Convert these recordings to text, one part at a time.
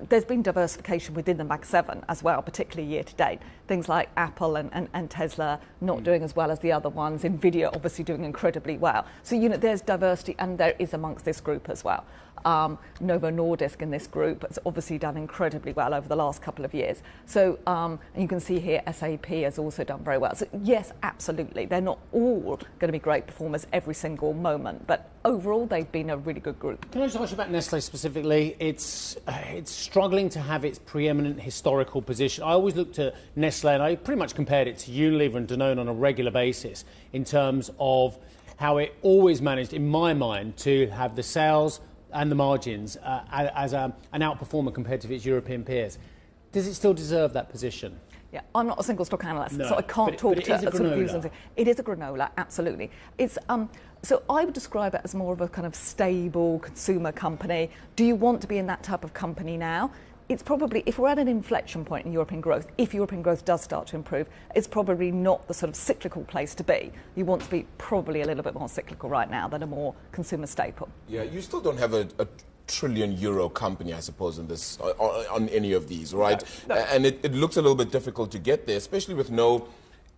there's been diversification within the Mag 7 as well, particularly year to date. Things like Apple and Tesla not doing as well as the other ones. Nvidia obviously doing incredibly well. So, there's diversity, and there is amongst this group as well. Novo Nordisk in this group has obviously done incredibly well over the last couple of years. So and you can see here SAP has also done very well. So yes, absolutely. They're not all going to be great performers every single moment, but overall they've been a really good group. Can I just ask you about Nestlé specifically? It's struggling to have its preeminent historical position. I always looked at Nestlé and I pretty much compared it to Unilever and Danone on a regular basis in terms of how it always managed, in my mind, to have the sales and the margins as an outperformer compared to its European peers. Does it still deserve that position? Yeah, I'm not a single stock analyst, no, so I can't talk to it. It is a granola, absolutely. It's so I would describe it as more of a kind of stable consumer company. Do you want to be in that type of company now? It's probably, if we're at an inflection point in European growth, if European growth does start to improve, it's probably not the sort of cyclical place to be. You want to be probably a little bit more cyclical right now than a more consumer staple. Yeah, you still don't have a trillion euro company, I suppose, in this on any of these, right? No. And it looks a little bit difficult to get there, especially with no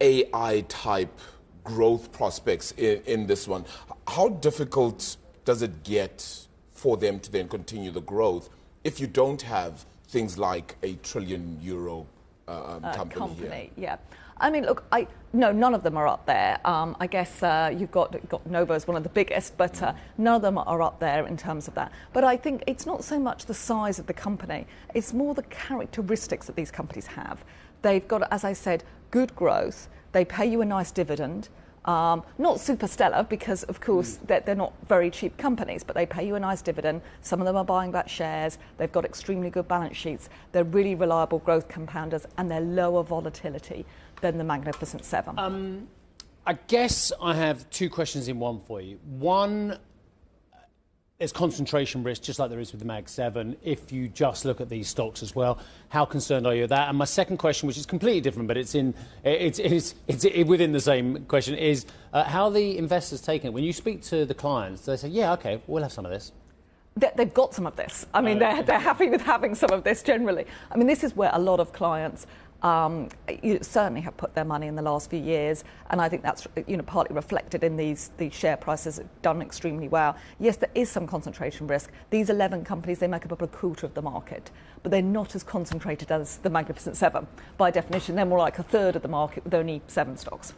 AI type growth prospects in this one. How difficult does it get for them to then continue the growth if you don't have things like a trillion euro company here? Yeah. I mean, look, no, none of them are up there. I guess you've got Novo as one of the biggest, but none of them are up there in terms of that. But I think it's not so much the size of the company, it's more the characteristics that these companies have. They've got, as I said, good growth, they pay you a nice dividend. Not super stellar because, of course, they're not very cheap companies, but they pay you a nice dividend. Some of them are buying back shares. They've got extremely good balance sheets. They're really reliable growth compounders, and they're lower volatility than the Magnificent Seven. I guess I have two questions in one for you. One, there's concentration risk, just like there is with the Mag 7, if you just look at these stocks as well. How concerned are you of that? And my second question, which is completely different, but it's within the same question, is how the investors take it. When you speak to the clients, they say, yeah, OK, we'll have some of this. They've got some of this. I mean, they're happy with having some of this generally. I mean, this is where a lot of clients certainly have put their money in the last few years, and I think that's partly reflected in these share prices have done extremely well. Yes, there is some concentration risk. These 11 companies, they make up about a quarter of the market, but they're not as concentrated as the Magnificent Seven. By definition, they're more like a third of the market with only 7 stocks.